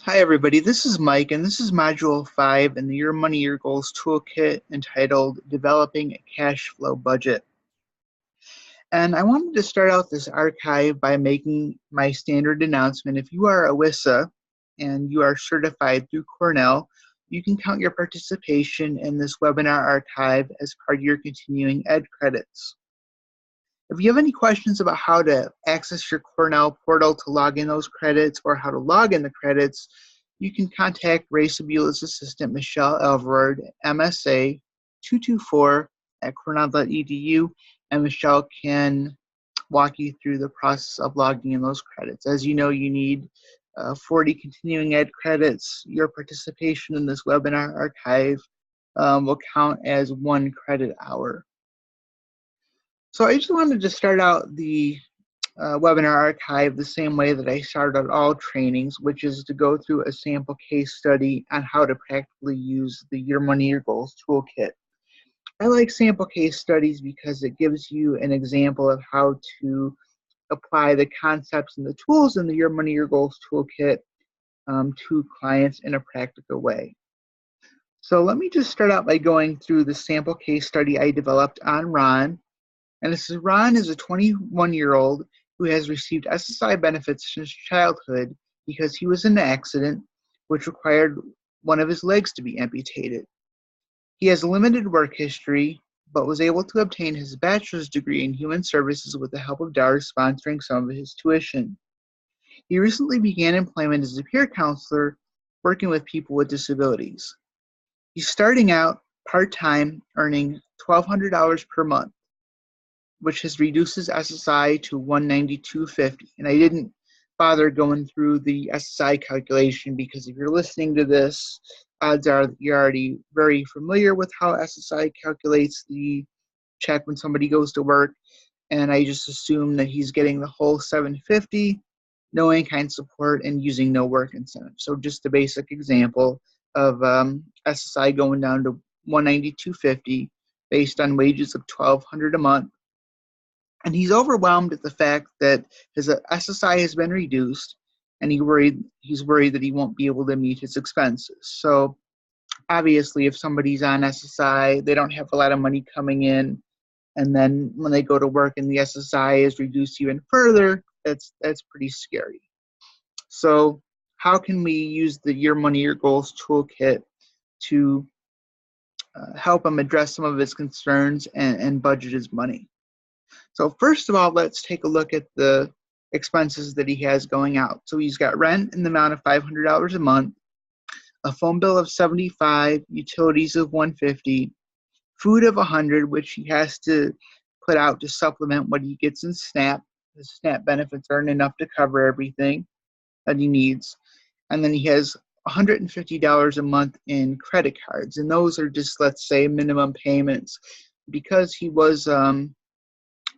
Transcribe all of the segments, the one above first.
Hi everybody, this is Mike and this is Module 5 in the Your Money, Your Goals Toolkit entitled Developing a Cash Flow Budget. And I wanted to start out this archive by making my standard announcement. If you are a WISA and you are certified through Cornell, you can count your participation in this webinar archive as part of your continuing ed credits. If you have any questions about how to access your Cornell portal to log in those credits or how to log in the credits, you can contact Ray Sabula's assistant, Michelle Elverard, MSA 224 at cornell.edu, and Michelle can walk you through the process of logging in those credits. As you know, you need 40 continuing ed credits. Your participation in this webinar archive will count as 1 credit hour. So I just wanted to start out the webinar archive the same way that I started all trainings, which is to go through a sample case study on how to practically use the Your Money, Your Goals toolkit. I like sample case studies because it gives you an example of how to apply the concepts and the tools in the Your Money, Your Goals toolkit to clients in a practical way. So let me just start out by going through the sample case study I developed on Ron. And this is Ron is a 21-year-old who has received SSI benefits since childhood because he was in an accident which required one of his legs to be amputated. He has limited work history, but was able to obtain his bachelor's degree in human services with the help of DARS sponsoring some of his tuition. He recently began employment as a peer counselor working with people with disabilities. He's starting out part-time, earning $1,200 per month, which has reduced his SSI to $192.50. And I didn't bother going through the SSI calculation because if you're listening to this, odds are that you're already very familiar with how SSI calculates the check when somebody goes to work. And I just assume that he's getting the whole $750, no in-kind support, and using no work incentive. So just a basic example of SSI going down to $192.50 based on wages of $1,200 a month. And he's overwhelmed at the fact that his SSI has been reduced, and he's worried that he won't be able to meet his expenses. So obviously, if somebody's on SSI, they don't have a lot of money coming in, and then when they go to work and the SSI is reduced even further, that's pretty scary. So how can we use the Your Money, Your Goals toolkit to help him address some of his concerns and budget his money? So first of all, let's take a look at the expenses that he has going out. So he's got rent in the amount of $500 a month, a phone bill of $75, utilities of $150, food of $100, which he has to put out to supplement what he gets in SNAP. The SNAP benefits aren't enough to cover everything that he needs. And then he has $150 a month in credit cards. And those are just, let's say, minimum payments. Because he was on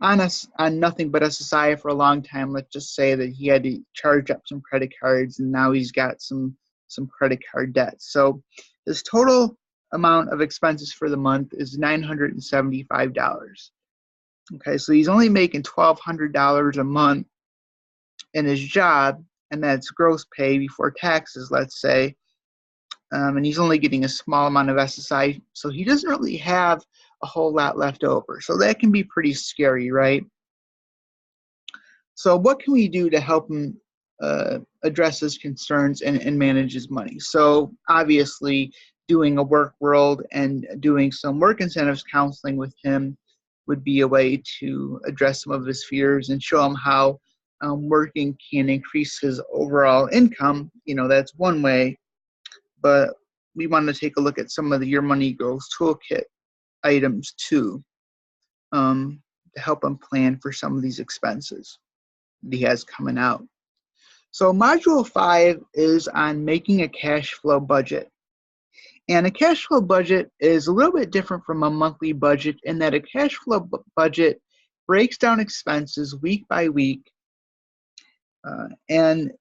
nothing but SSI for a long time, let's just say that he had to charge up some credit cards and now he's got some credit card debt. So his total amount of expenses for the month is $975. Okay, so he's only making $1,200 a month in his job, and that's gross pay before taxes, let's say. And he's only getting a small amount of SSI, so he doesn't really have a whole lot left over. So that can be pretty scary, right? So what can we do to help him address his concerns and manage his money? So obviously, doing a work world and doing some work incentives counseling with him would be a way to address some of his fears and show him how working can increase his overall income. You know, that's one way. But we want to take a look at some of the Your Money Goals toolkit items too, to help him plan for some of these expenses that he has coming out. So Module 5 is on making a cash flow budget. And a cash flow budget is a little bit different from a monthly budget in that a cash flow budget breaks down expenses week by week and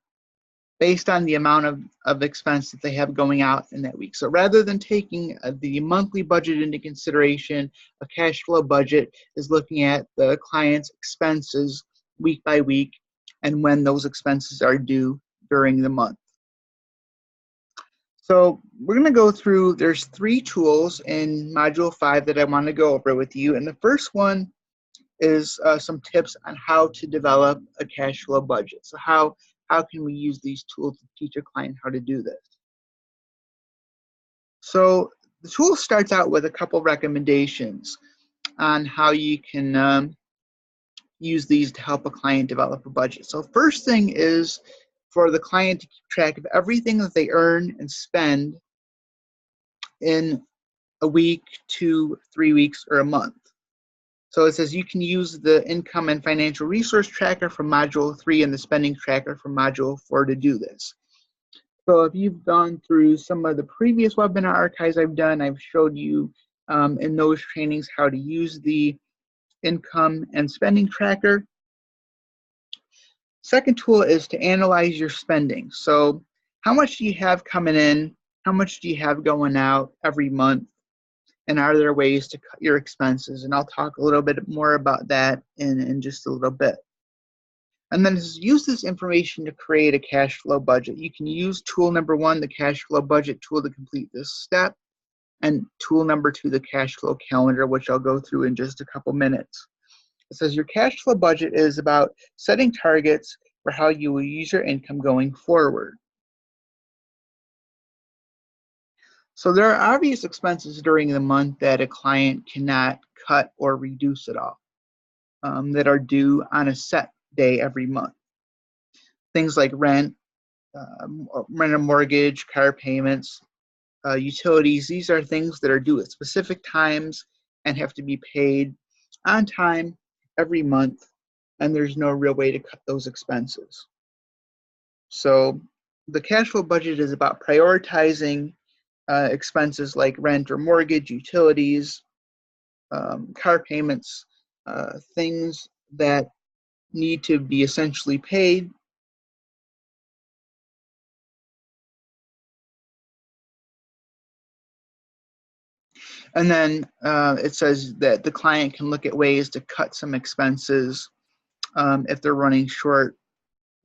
based on the amount of expense that they have going out in that week. So rather than taking the monthly budget into consideration, a cash flow budget is looking at the client's expenses week by week and when those expenses are due during the month. So we're going to go through, there's 3 tools in Module 5 that I want to go over with you. And the first one is some tips on how to develop a cash flow budget. So how can we use these tools to teach a client how to do this? So the tool starts out with a couple recommendations on how you can use these to help a client develop a budget. So first thing is for the client to keep track of everything that they earn and spend in a week, 2, 3 weeks, or a month. So it says you can use the income and financial resource tracker from Module 3 and the spending tracker from Module 4 to do this. So if you've gone through some of the previous webinar archives I've done, I've showed you in those trainings how to use the income and spending tracker. Second tool is to analyze your spending. So how much do you have coming in? How much do you have going out every month? And are there ways to cut your expenses? And I'll talk a little bit more about that in just a little bit. And then use this information to create a cash flow budget. You can use tool number 1, the cash flow budget tool, to complete this step, and tool number 2, the cash flow calendar, which I'll go through in just a couple minutes. It says your cash flow budget is about setting targets for how you will use your income going forward. So there are obvious expenses during the month that a client cannot cut or reduce at all, that are due on a set day every month. Things like rent, rent or mortgage, car payments, utilities. These are things that are due at specific times and have to be paid on time every month, and there's no real way to cut those expenses. So the cash flow budget is about prioritizing expenses like rent or mortgage, utilities, car payments, things that need to be essentially paid. And then it says that the client can look at ways to cut some expenses if they're running short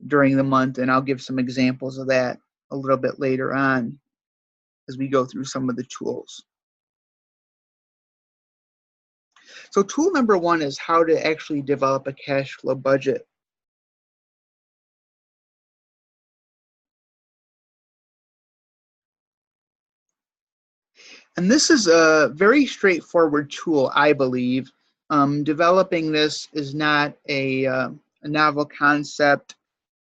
during the month. And I'll give some examples of that a little bit later on as we go through some of the tools. So tool number 1 is how to actually develop a cash flow budget. And this is a very straightforward tool, I believe. Developing this is not a novel concept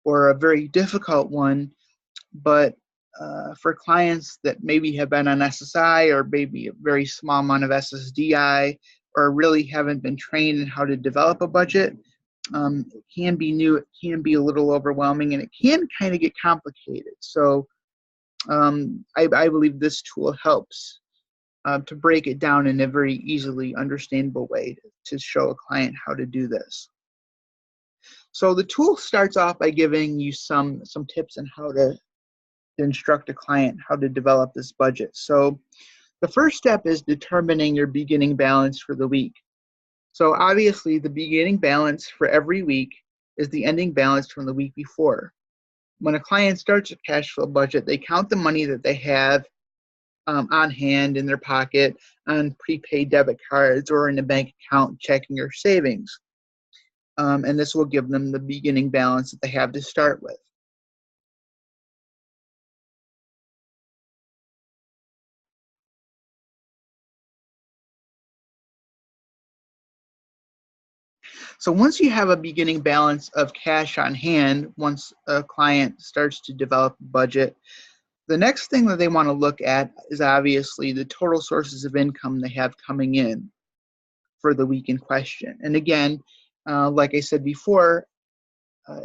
or a very difficult one, but for clients that maybe have been on SSI or maybe a very small amount of SSDI or really haven't been trained in how to develop a budget, it can be new, it can be a little overwhelming, and it can kind of get complicated. So I believe this tool helps to break it down in a very easily understandable way to show a client how to do this. So the tool starts off by giving you some tips on how to instruct a client how to develop this budget. So the first step is determining your beginning balance for the week. So obviously the beginning balance for every week is the ending balance from the week before. When a client starts a cash flow budget, they count the money that they have on hand in their pocket, on prepaid debit cards, or in a bank account, checking, or savings. And this will give them the beginning balance that they have to start with. So once you have a beginning balance of cash on hand, once a client starts to develop a budget, the next thing that they want to look at is obviously the total sources of income they have coming in for the week in question. And again, like I said before,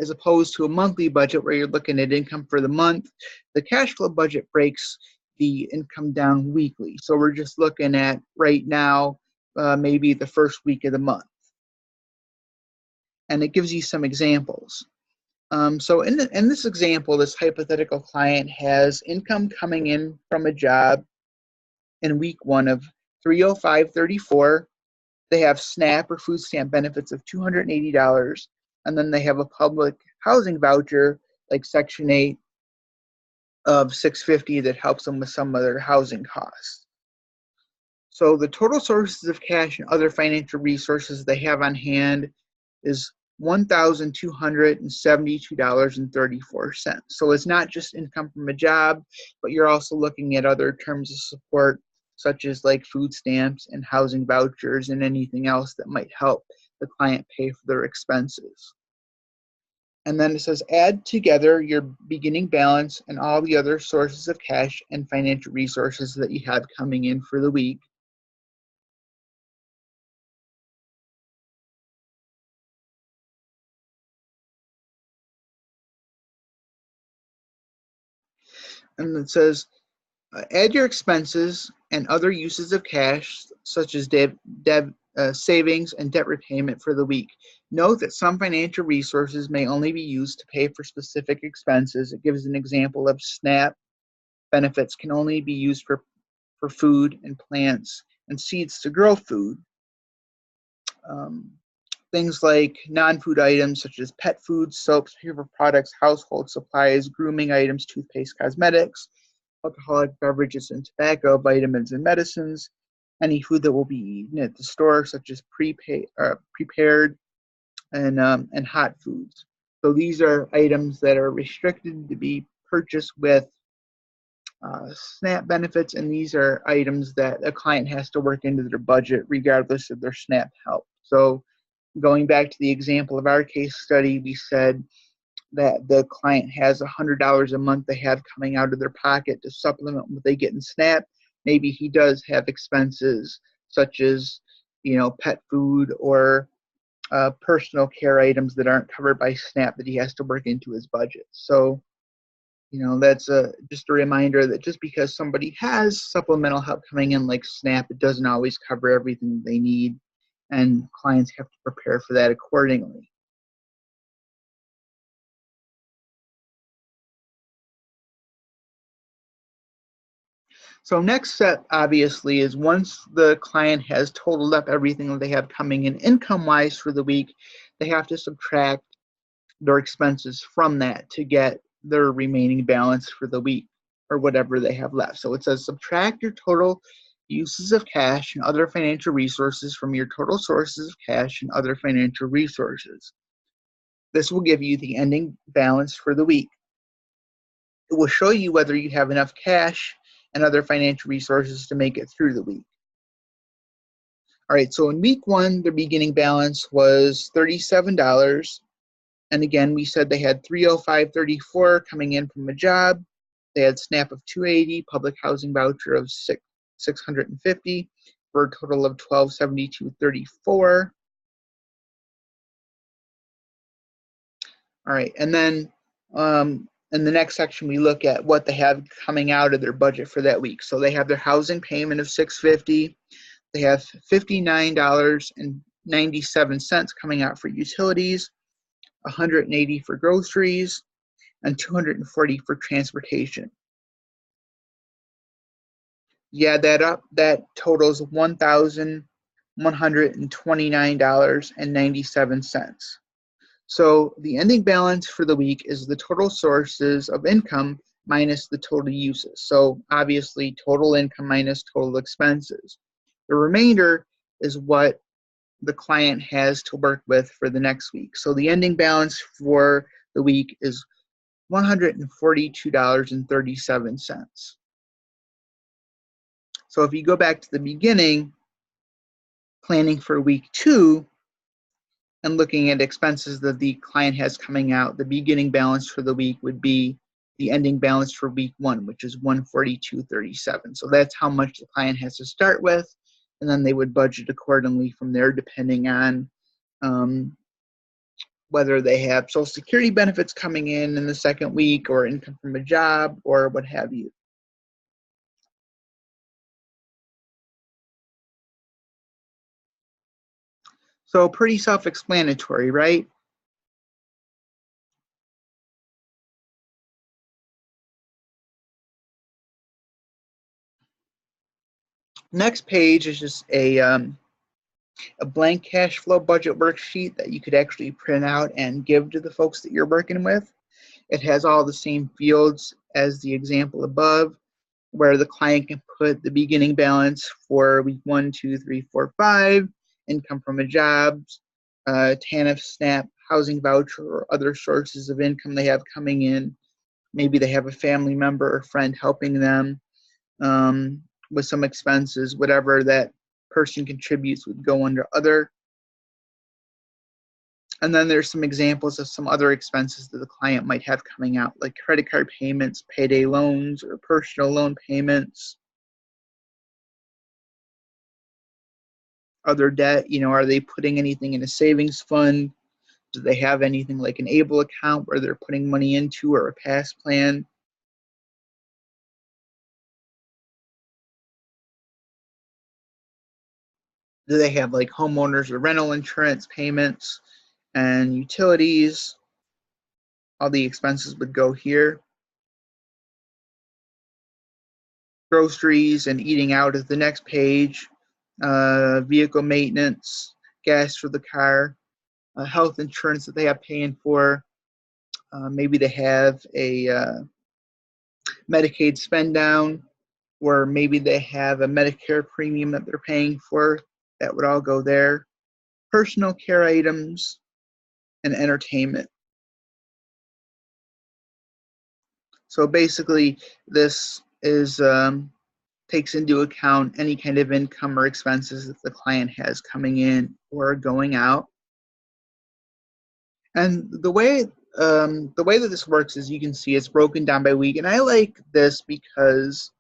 as opposed to a monthly budget where you're looking at income for the month, the cash flow budget breaks the income down weekly. So we're just looking at right now, maybe the first week of the month. And it gives you some examples. So in this example, this hypothetical client has income coming in from a job in week 1 of $305.34. They have SNAP or food stamp benefits of $280, and then they have a public housing voucher like Section 8 of $650 that helps them with some of their housing costs. So the total sources of cash and other financial resources they have on hand is $1,272.34. So it's not just income from a job, but you're also looking at other terms of support, such as like food stamps and housing vouchers and anything else that might help the client pay for their expenses. And then it says add together your beginning balance and all the other sources of cash and financial resources that you have coming in for the week. And it says add your expenses and other uses of cash, such as savings and debt repayment for the week. Note that some financial resources may only be used to pay for specific expenses. It gives an example of SNAP benefits can only be used for food and plants and seeds to grow food. Things like non-food items such as pet food, soaps, paper products, household supplies, grooming items, toothpaste, cosmetics, alcoholic beverages and tobacco, vitamins and medicines, any food that will be eaten at the store, such as prepared and hot foods. So these are items that are restricted to be purchased with SNAP benefits, and these are items that a client has to work into their budget regardless of their SNAP help. So going back to the example of our case study, we said that the client has $100 a month they have coming out of their pocket to supplement what they get in SNAP. Maybe he does have expenses such as, pet food or personal care items that aren't covered by SNAP that he has to work into his budget. So, that's just a reminder that just because somebody has supplemental help coming in like SNAP, it doesn't always cover everything they need, and clients have to prepare for that accordingly. So next step, obviously, is once the client has totaled up everything that they have coming in income-wise for the week, they have to subtract their expenses from that to get their remaining balance for the week or whatever they have left. So it says subtract your total uses of cash and other financial resources from your total sources of cash and other financial resources. This will give you the ending balance for the week. It will show you whether you have enough cash and other financial resources to make it through the week. All right, so in week one, their beginning balance was $37. And again, we said they had $305.34 coming in from a job. They had SNAP of $280, public housing voucher of $650 for a total of $1,272.34. All right, and then in the next section, we look at what they have coming out of their budget for that week. So they have their housing payment of $650. They have $59.97 coming out for utilities, $180 for groceries, and $240 for transportation. You add that up, that totals $1,129.97. So the ending balance for the week is the total sources of income minus the total uses. So obviously total income minus total expenses. The remainder is what the client has to work with for the next week. So the ending balance for the week is $142.37. So if you go back to the beginning, planning for week 2, and looking at expenses that the client has coming out, the beginning balance for the week would be the ending balance for week 1, which is $142.37. So that's how much the client has to start with, and then they would budget accordingly from there, depending on whether they have Social Security benefits coming in the second week, or income from a job, or what have you. So pretty self-explanatory, right? Next page is just a blank cash flow budget worksheet that you could actually print out and give to the folks that you're working with. It has all the same fields as the example above, where the client can put the beginning balance for week 1, 2, 3, 4, 5, income from a job, TANF, SNAP, housing voucher, or other sources of income they have coming in. Maybe they have a family member or friend helping them with some expenses. Whatever that person contributes would go under other. And then there's some examples of some other expenses that the client might have coming out, like credit card payments, payday loans, or personal loan payments. Other debt, are they putting anything in a savings fund? Do they have anything like an ABLE account where they're putting money into, or a pass plan? Do they have like homeowners or rental insurance payments and utilities? All the expenses would go here. Groceries and eating out is the next page. Vehicle maintenance, gas for the car, health insurance that they have paying for. Maybe they have a Medicaid spend down, or maybe they have a Medicare premium that they're paying for. That would all go there. Personal care items and entertainment. So basically, this is takes into account any kind of income or expenses that the client has coming in or going out. And the way that this works is, you can see it's broken down by week. And I like this because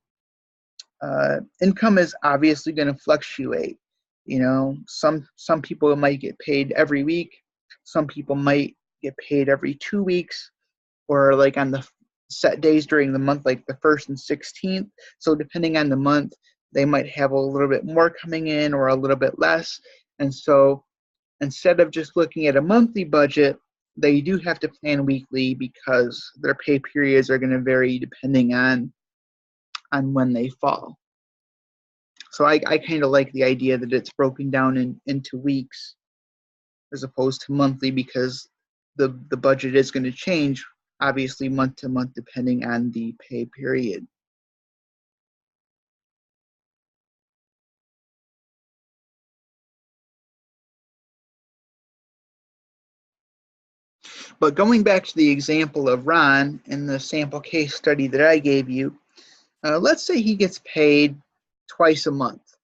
income is obviously going to fluctuate. Some people might get paid every week. Some people might get paid every 2 weeks, or like on the set days during the month, like the 1st and 16th. So depending on the month, they might have a little bit more coming in or a little bit less. And so instead of just looking at a monthly budget, they do have to plan weekly, because their pay periods are going to vary depending on when they fall. So I kind of like the idea that it's broken down into weeks as opposed to monthly, because the budget is going to change, obviously, month to month depending on the pay period. But going back to the example of Ron in the sample case study that I gave you, let's say he gets paid twice a month,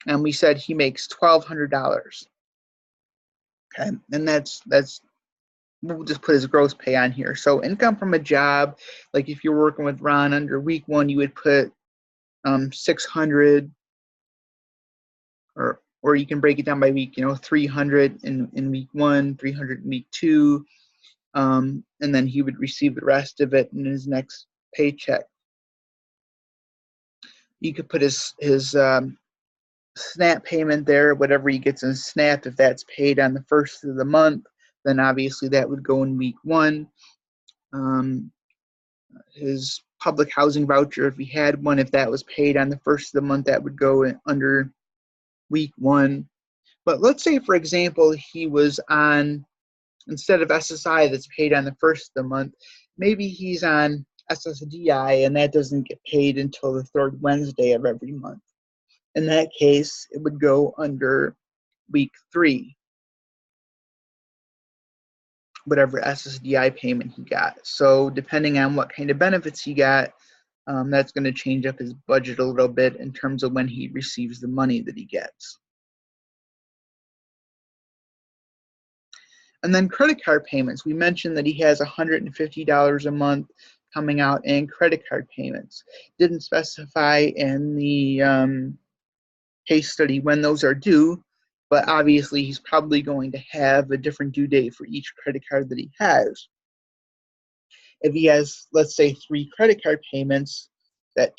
and we said he makes $1,200. Okay, and that's we'll just put his gross pay on here. So income from a job, like if you're working with Ron under week 1, you would put 600, or you can break it down by week, 300 in week 1, 300 in week 2, and then he would receive the rest of it in his next paycheck. You could put his SNAP payment there, whatever he gets in SNAP. If that's paid on the 1st of the month, then obviously that would go in week 1. His public housing voucher, if he had one, if that was paid on the 1st of the month, that would go under week 1. But let's say, for example, he was on, instead of SSI that's paid on the 1st of the month, maybe he's on SSDI, and that doesn't get paid until the 3rd Wednesday of every month. In that case, it would go under week 3, whatever SSDI payment he got. So depending on what kind of benefits he got, that's going to change up his budget a little bit in terms of when he receives the money that he gets. And then credit card payments. We mentioned that he has $150 a month coming out in credit card payments. Didn't specify in the case study when those are due, but obviously he's probably going to have a different due date for each credit card that he has. If he has, let's say, 3 credit card payments that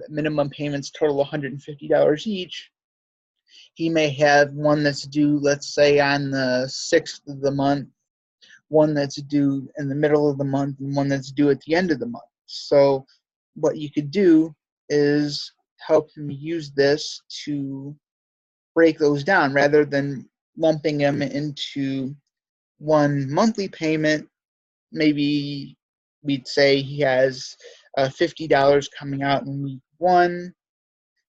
minimum payments total $150 each, he may have one that's due, let's say, on the 6th of the month, one that's due in the middle of the month, and one that's due at the end of the month. So what you could do is help him use this to break those down rather than lumping them into one monthly payment. Maybe we'd say he has $50 coming out in week 1.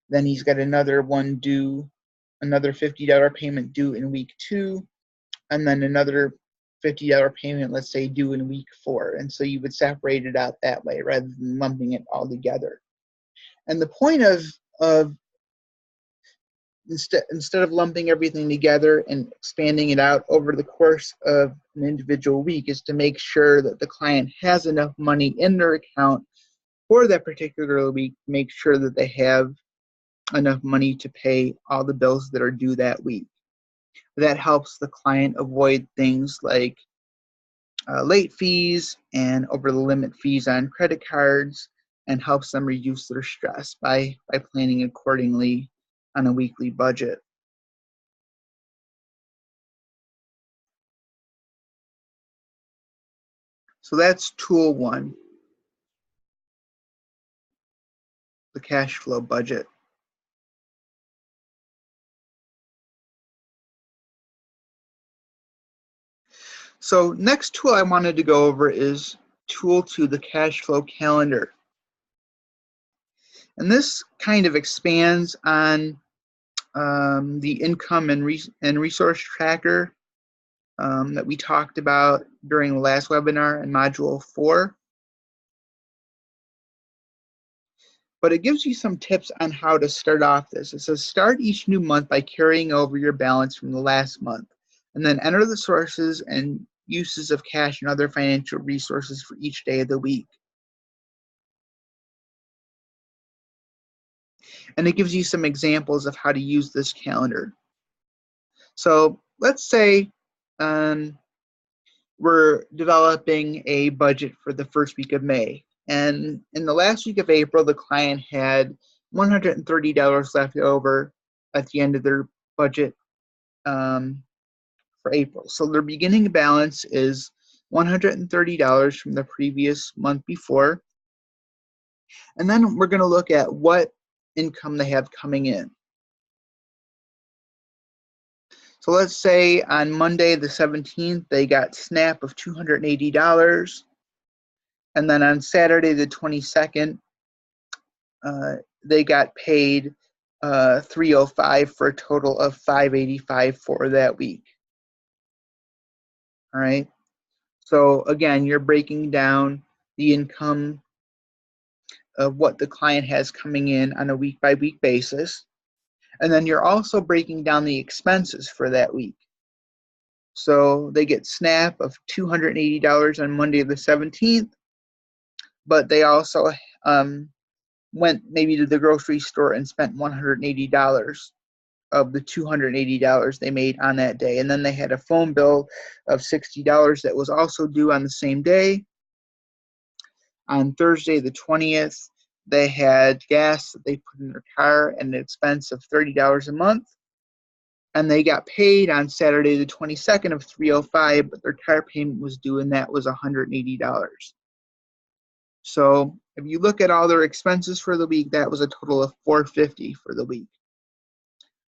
Then he's got another one due, another $50 payment due in week 2, and then another $50 payment, let's say, due in week 4. And so you would separate it out that way rather than lumping it all together. And the point of instead of lumping everything together and expanding it out over the course of an individual week is to make sure that the client has enough money in their account for that particular week, make sure that they have enough money to pay all the bills that are due that week. That helps the client avoid things like late fees and over the limit fees on credit cards, and helps them reduce their stress by planning accordingly on a weekly budget. So that's tool 1, the cash flow budget. So next tool I wanted to go over is tool 2, the cash flow calendar. And this kind of expands on the income and resource tracker that we talked about during the last webinar in Module 4. But it gives you some tips on how to start off this. It says start each new month by carrying over your balance from the last month, and then enter the sources and uses of cash and other financial resources for each day of the week. And it gives you some examples of how to use this calendar. So let's say we're developing a budget for the first week of May. And in the last week of April, the client had $130 left over at the end of their budget for April. So their beginning balance is $130 from the previous month before. And then we're going to look at what income they have coming in. So let's say on Monday the 17th, they got SNAP of $280. And then on Saturday the 22nd, they got paid $305 for a total of $585 for that week. All right. So again, you're breaking down the income of what the client has coming in on a week-by-week basis. And then you're also breaking down the expenses for that week. So they get SNAP of $280 on Monday the 17th, but they also went maybe to the grocery store and spent $180 of the $280 they made on that day. And then they had a phone bill of $60 that was also due on the same day. On Thursday the 20th, they had gas that they put in their car and an expense of $30 a month. And they got paid on Saturday the 22nd of $305, but their car payment was due, and that was $180. So if you look at all their expenses for the week, that was a total of $450 for the week.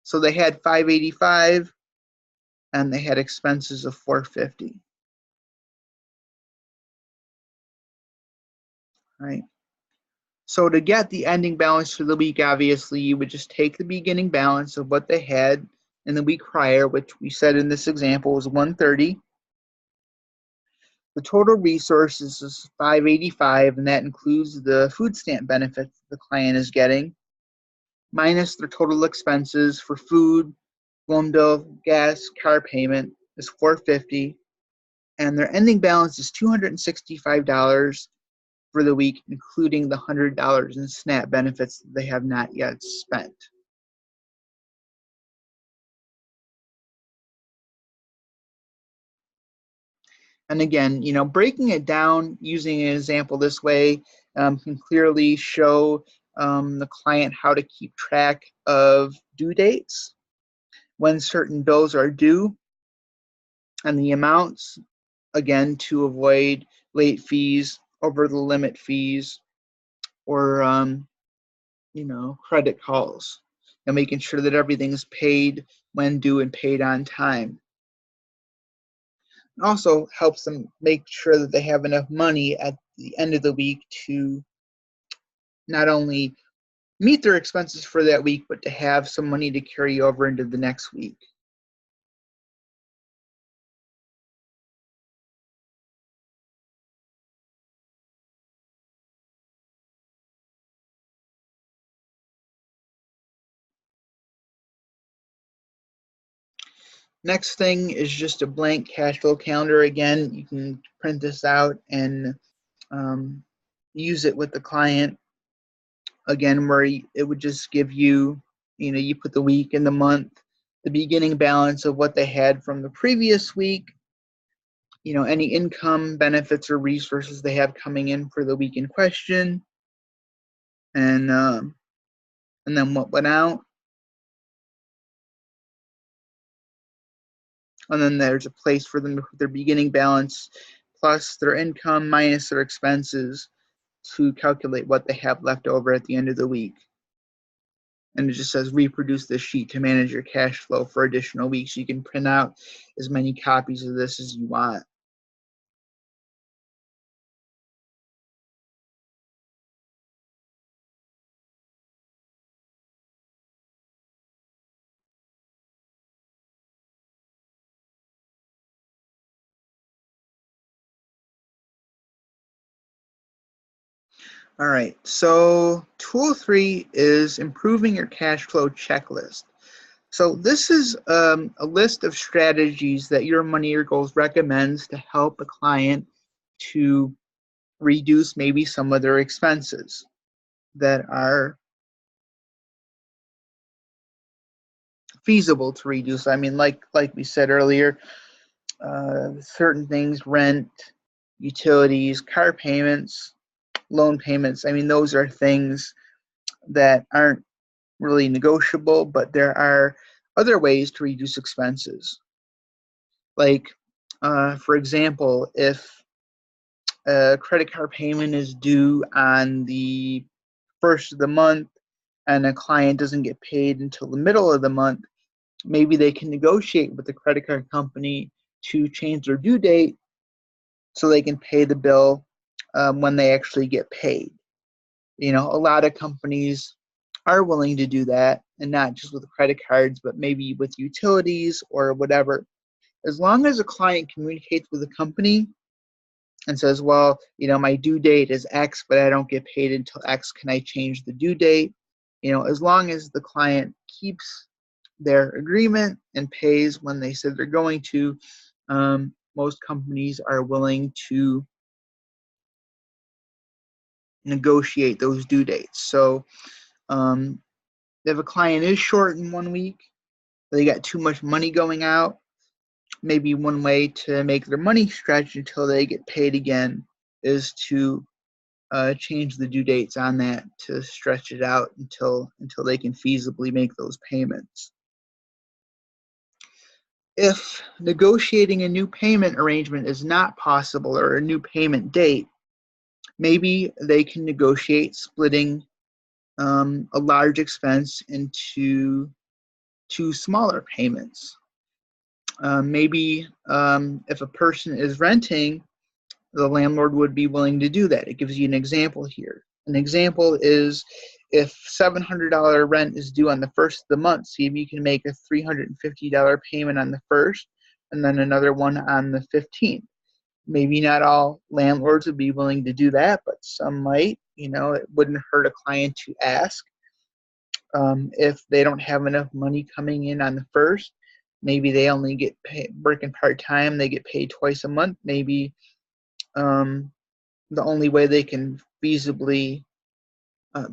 So they had $585 and they had expenses of $450. Right. So to get the ending balance for the week, obviously you would just take the beginning balance of what they had in the week prior, which we said in this example was $130. The total resources is $585, and that includes the food stamp benefits the client is getting, minus their total expenses for food, phone bill, gas, car payment is $450, and their ending balance is $265 for the week, including the $100 in SNAP benefits that they have not yet spent. And again, breaking it down using an example this way can clearly show the client how to keep track of due dates, when certain bills are due, and the amounts, again, to avoid late fees, over the limit fees, or credit calls, and making sure that everything is paid when due and paid on time. It also helps them make sure that they have enough money at the end of the week to not only meet their expenses for that week, but to have some money to carry over into the next week. Next thing is just a blank cash flow calendar. Again, you can print this out and use it with the client. Again, where it would just give you, you put the week and the month, the beginning balance of what they had from the previous week, any income, benefits, or resources they have coming in for the week in question, and then what went out. And then there's a place for them to put their beginning balance plus their income minus their expenses to calculate what they have left over at the end of the week. And it just says reproduce this sheet to manage your cash flow for additional weeks. You can print out as many copies of this as you want. All right, so tool 3 is improving your cash flow checklist. So this is a list of strategies that Your Money, Your Goals recommends to help a client to reduce maybe some of their expenses that are feasible to reduce. I mean, like we said earlier, certain things, rent, utilities, car payments, loan payments. I mean, those are things that aren't really negotiable, but there are other ways to reduce expenses. Like, for example, if a credit card payment is due on the first of the month and a client doesn't get paid until the middle of the month, maybe they can negotiate with the credit card company to change their due date so they can pay the bill when they actually get paid. A lot of companies are willing to do that, and not just with credit cards, but maybe with utilities or whatever. As long as a client communicates with the company and says, well, my due date is X, but I don't get paid until X, can I change the due date? As long as the client keeps their agreement and pays when they said they're going to, most companies are willing to negotiate those due dates. So if a client is short in 1 week, they got too much money going out, maybe one way to make their money stretch until they get paid again is to change the due dates on that to stretch it out until they can feasibly make those payments. If negotiating a new payment arrangement is not possible or a new payment date, maybe they can negotiate splitting a large expense into 2 smaller payments. Maybe if a person is renting, the landlord would be willing to do that. It gives you an example here. An example is if $700 rent is due on the first of the month, see if you can make a $350 payment on the first and then another one on the 15th. Maybe not all landlords would be willing to do that, but some might. It wouldn't hurt a client to ask. If they don't have enough money coming in on the first, maybe they only get paid working part-time, they get paid twice a month. Maybe the only way they can feasibly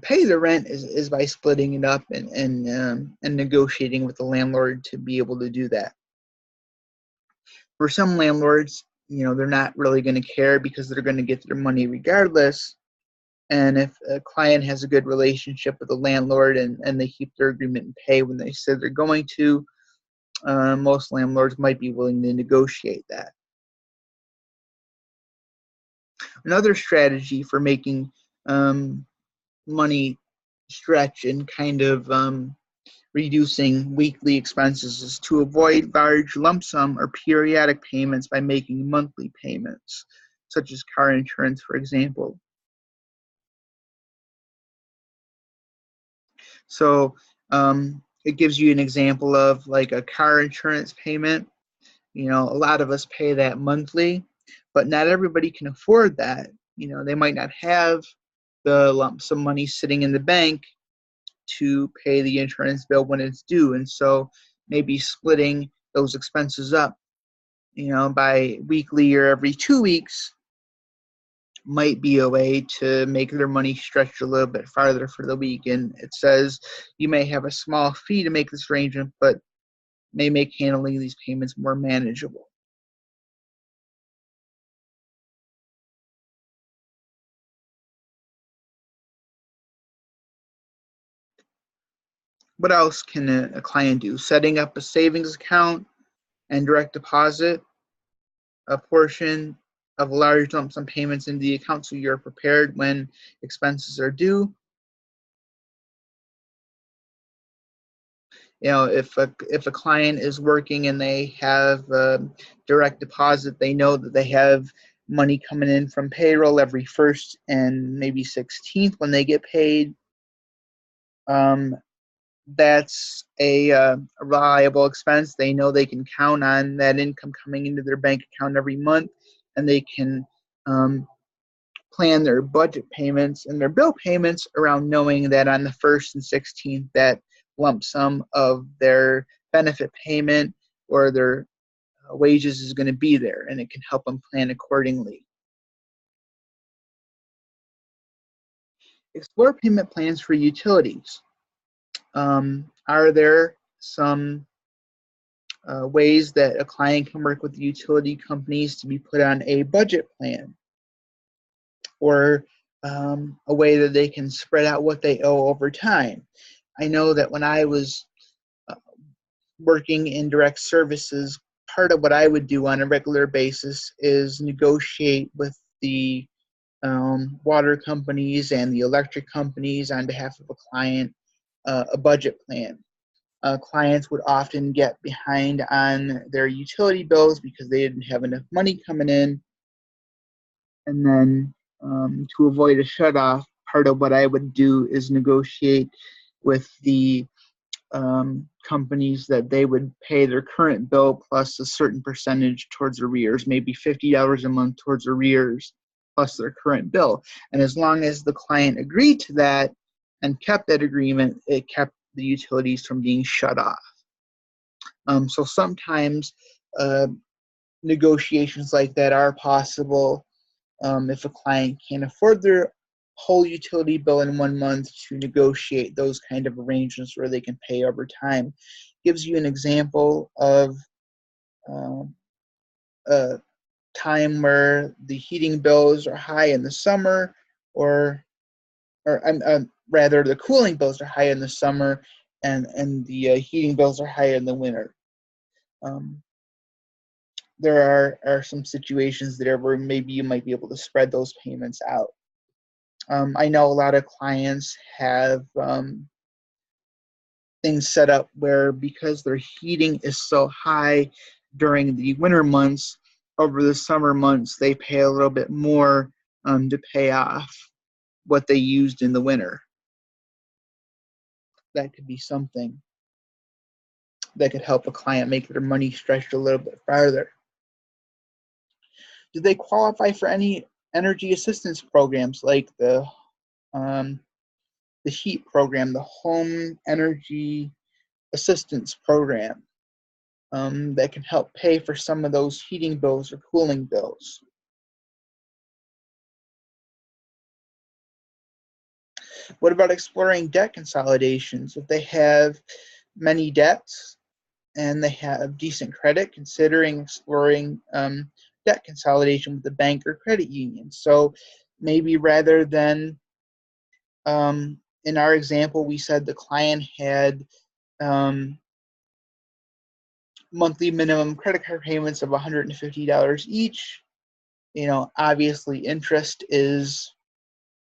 pay the rent is by splitting it up and negotiating with the landlord to be able to do that. For some landlords, they're not really going to care because they're going to get their money regardless. And if a client has a good relationship with the landlord and they keep their agreement and pay when they said they're going to, most landlords might be willing to negotiate that. Another strategy for making money stretch and kind of reducing weekly expenses is to avoid large lump sum or periodic payments by making monthly payments, such as car insurance, for example. So it gives you an example of like a car insurance payment. You know, a lot of us pay that monthly, but not everybody can afford that. You know, they might not have the lump sum money sitting in the bank to pay the insurance bill when it's due. And so maybe splitting those expenses up, you know, by weekly or every 2 weeks might be a way to make their money stretch a little bit farther for the week. And it says you may have a small fee to make this arrangement, but may make handling these payments more manageable. What else can a client do? Setting up a savings account and direct deposit a portion of large lump sum payments into the account so you're prepared when expenses are due. You know, if a client is working and they have direct deposit, they know that they have money coming in from payroll every 1st and maybe 16th when they get paid. That's a reliable expense. They know they can count on that income coming into their bank account every month, and they can plan their budget payments and their bill payments around knowing that on the 1st and 16th that lump sum of their benefit payment or their wages is going to be there, and it can help them plan accordingly. Explore payment plans for utilities. Are there some ways that a client can work with the utility companies to be put on a budget plan, or a way that they can spread out what they owe over time? I know that when I was working in direct services, part of what I would do on a regular basis is negotiate with the water companies and the electric companies on behalf of a client a budget plan. Clients would often get behind on their utility bills because they didn't have enough money coming in. And then to avoid a shutoff, part of what I would do is negotiate with the companies that they would pay their current bill plus a certain percentage towards arrears, maybe $50 a month towards arrears plus their current bill. And as long as the client agreed to that and kept that agreement, it kept the utilities from being shut off. So sometimes negotiations like that are possible if a client can't afford their whole utility bill in 1 month, to negotiate those kind of arrangements where they can pay over time. Gives you an example of a time where the heating bills are high in the summer, or rather the cooling bills are high in the summer, and the heating bills are high in the winter. There are some situations there where maybe you might be able to spread those payments out. I know a lot of clients have things set up where, because their heating is so high during the winter months, over the summer months they pay a little bit more to pay off what they used in the winter. That could be something that could help a client make their money stretch a little bit farther. Do they qualify for any energy assistance programs like the HEAT program, the Home Energy Assistance Program, that can help pay for some of those heating bills or cooling bills? What about exploring debt consolidations? If they have many debts and they have decent credit, considering exploring debt consolidation with the bank or credit union. So maybe rather than, in our example, we said the client had monthly minimum credit card payments of $150 each. You know, obviously interest is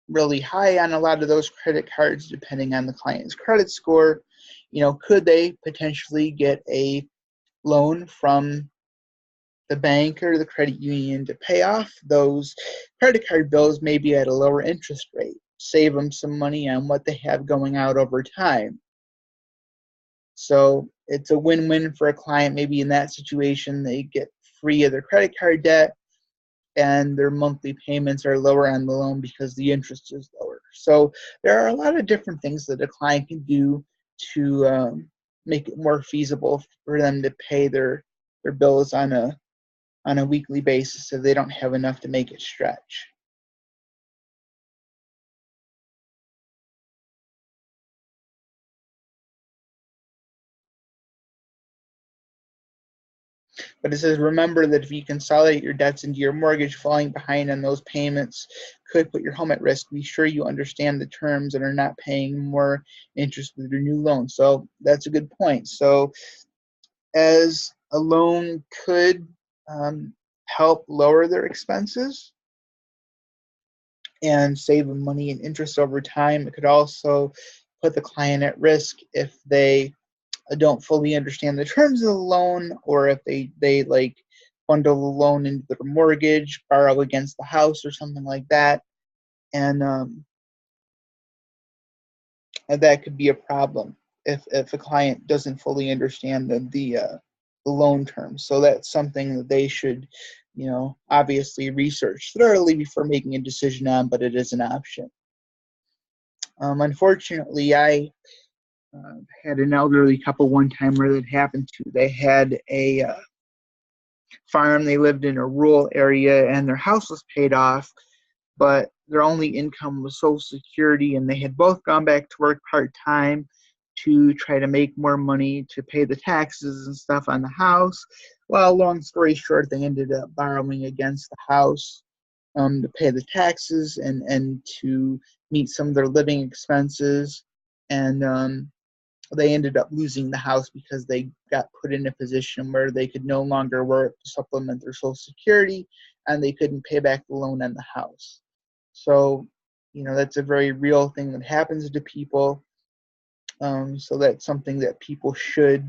really high on a lot of those credit cards depending on the client's credit score. You know, could they potentially get a loan from the bank or the credit union to pay off those credit card bills, maybe at a lower interest rate? save them some money on what they have going out over time. So it's a win-win for a client. Maybe in that situation, they get free of their credit card debt and their monthly payments are lower on the loan because the interest is lower. So there are a lot of different things that a client can do to make it more feasible for them to pay their bills on a weekly basis if they don't have enough to make it stretch. But it says, remember that if you consolidate your debts into your mortgage, falling behind on those payments could put your home at risk. Be sure you understand the terms and are not paying more interest with your new loan. So that's a good point. So as a loan could help lower their expenses and save them money and interest over time, it could also put the client at risk if they don't fully understand the terms of the loan, or if they like bundle the loan into their mortgage, borrow against the house or something like that, and that could be a problem if a client doesn't fully understand the loan terms. So that's something that they should, obviously research thoroughly before making a decision on, but it is an option. Unfortunately, I had an elderly couple one time where that happened to. They had a farm. They lived in a rural area and their house was paid off, but their only income was Social Security, and they had both gone back to work part-time to try to make more money to pay the taxes and stuff on the house. Well, long story short, they ended up borrowing against the house to pay the taxes and to meet some of their living expenses. And they ended up losing the house because they got put in a position where they could no longer work to supplement their Social Security, and they couldn't pay back the loan on the house. So, that's a very real thing that happens to people. So that's something that people should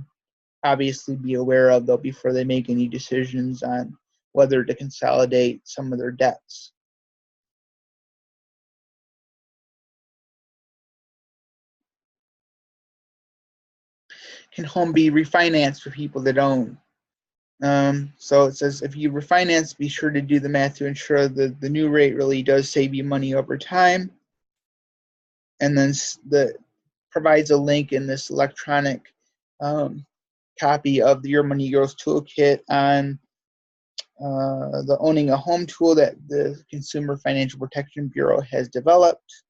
obviously be aware of, though, before they make any decisions on whether to consolidate some of their debts. Can home be refinanced for people that own? So it says, if you refinance, be sure to do the math to ensure that the new rate really does save you money over time. And then provides a link in this electronic copy of the Your Money Grows Toolkit on the Owning a Home tool that the Consumer Financial Protection Bureau has developed.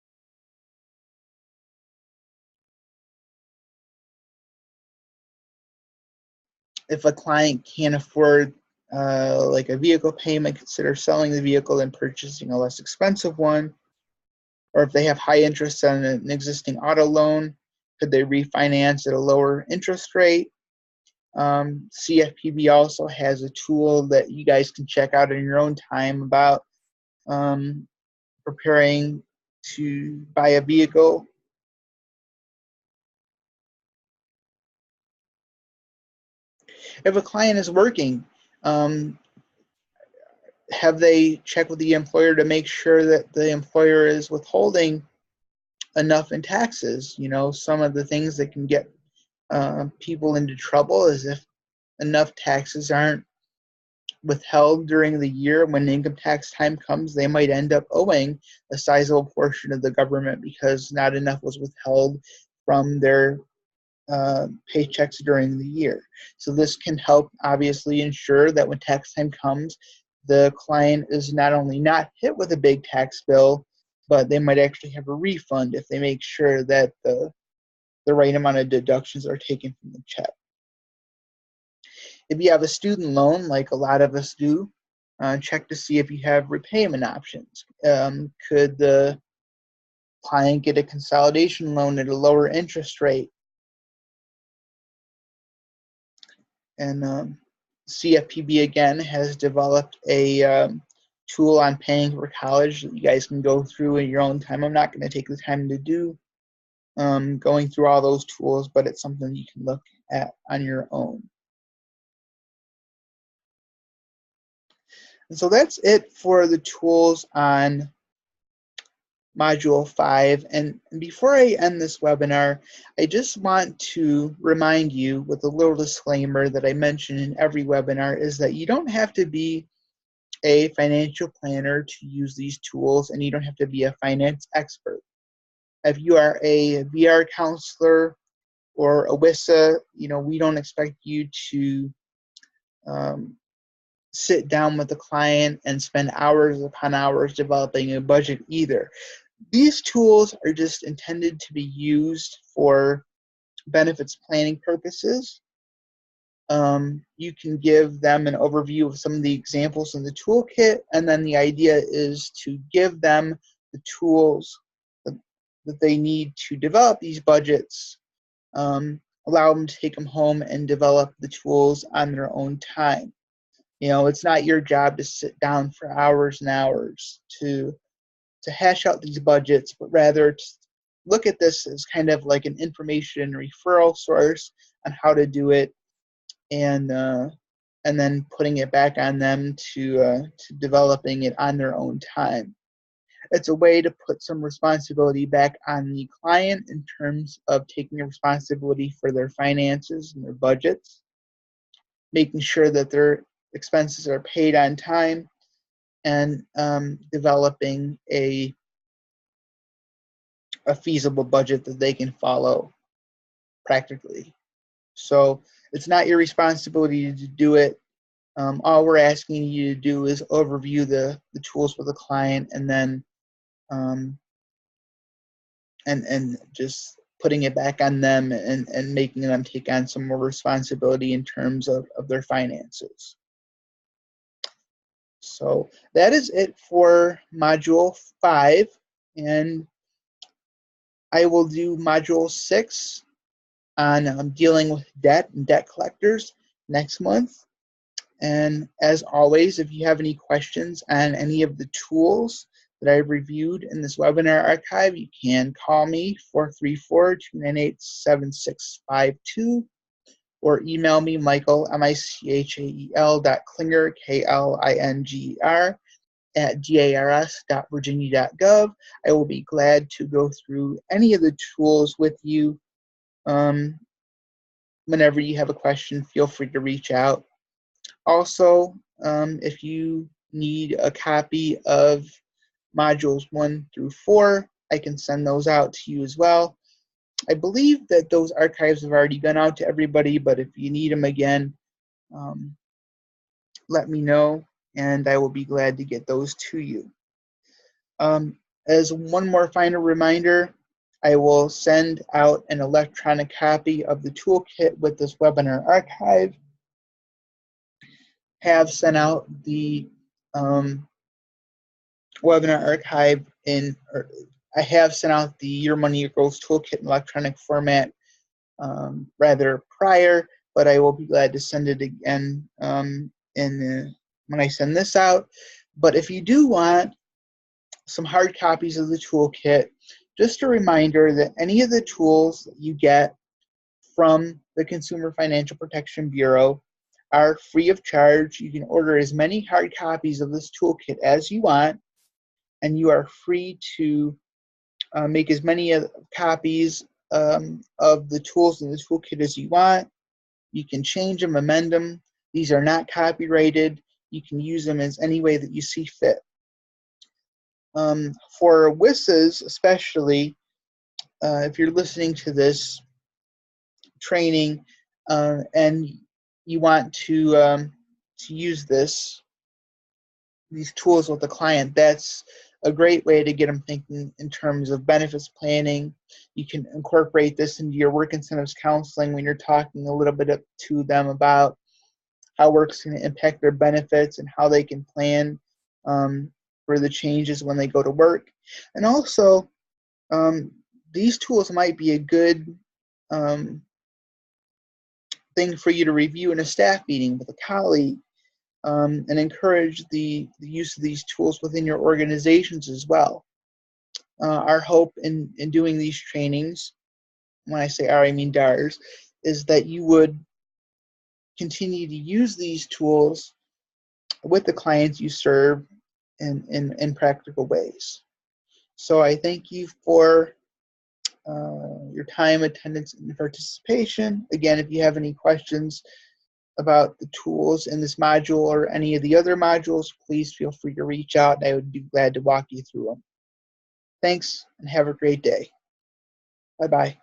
If a client can't afford like a vehicle payment, consider selling the vehicle and purchasing a less expensive one. Or if they have high interest on an existing auto loan, could they refinance at a lower interest rate? CFPB also has a tool that you guys can check out in your own time about preparing to buy a vehicle. If a client is working, have they checked with the employer to make sure that the employer is withholding enough in taxes? Some of the things that can get people into trouble is if enough taxes aren't withheld during the year. When income tax time comes, they might end up owing a sizable portion of the government because not enough was withheld from their paychecks during the year. So this can help obviously ensure that when tax time comes, the client is not only not hit with a big tax bill, but they might actually have a refund if they make sure that the right amount of deductions are taken from the check. If you have a student loan, like a lot of us do, check to see if you have repayment options. Could the client get a consolidation loan at a lower interest rate? And CFPB, again, has developed a tool on paying for college that you guys can go through in your own time. I'm not going to take the time to do going through all those tools, but it's something you can look at on your own. And so that's it for the tools on Module 5. And before I end this webinar, I just want to remind you with a little disclaimer that I mention in every webinar is that you don't have to be a financial planner to use these tools, and you don't have to be a finance expert. If you are a VR counselor or a WISA, we don't expect you to sit down with the client and spend hours upon hours developing a budget either. These tools are just intended to be used for benefits planning purposes. You can give them an overview of some of the examples in the toolkit, and then the idea is to give them the tools that they need to develop these budgets, allow them to take them home and develop the tools on their own time. It's not your job to sit down for hours and hours to hash out these budgets, but rather to look at this as kind of like an information referral source on how to do it, and then putting it back on them to developing it on their own time. It's a way to put some responsibility back on the client in terms of taking responsibility for their finances and their budgets, making sure that their expenses are paid on time, and developing a feasible budget that they can follow practically. So it's not your responsibility to do it. All we're asking you to do is overview the tools with the client, and then and just putting it back on them, and making them take on some more responsibility in terms of their finances. So that is it for Module 5, and I will do Module 6 on dealing with debt and debt collectors next month. And as always, if you have any questions on any of the tools that I've reviewed in this webinar archive, you can call me 434-298-7652, or email me, Michael, michael.klinger, klinger, @gars.virginia.gov. I will be glad to go through any of the tools with you. Whenever you have a question, feel free to reach out. Also, if you need a copy of modules 1 through 4, I can send those out to you as well. I believe that those archives have already gone out to everybody, but if you need them again, let me know, and I will be glad to get those to you. As one more final reminder, I will send out an electronic copy of the toolkit with this webinar archive. Have sent out the webinar archive I have sent out the Your Money, Your Goals toolkit in electronic format rather prior, but I will be glad to send it again when I send this out. But if you do want some hard copies of the toolkit, just a reminder that any of the tools that you get from the Consumer Financial Protection Bureau are free of charge. You can order as many hard copies of this toolkit as you want, and you are free to make as many copies of the tools in the toolkit as you want. You can change them, amend them. These are not copyrighted. You can use them as any way that you see fit. For WISAs especially, if you're listening to this training and you want to use these tools with the client, that's a great way to get them thinking in terms of benefits planning. You can incorporate this into your work incentives counseling when you're talking a little bit to them about how work's going to impact their benefits and how they can plan for the changes when they go to work. And also, these tools might be a good thing for you to review in a staff meeting with a colleague, and encourage the use of these tools within your organizations as well. Our hope in doing these trainings, when I say our, I mean DARS, is that you would continue to use these tools with the clients you serve in practical ways. So I thank you for your time, attendance, and participation. Again, if you have any questions about the tools in this module or any of the other modules, please feel free to reach out. I would be glad to walk you through them. Thanks, and have a great day. Bye-bye.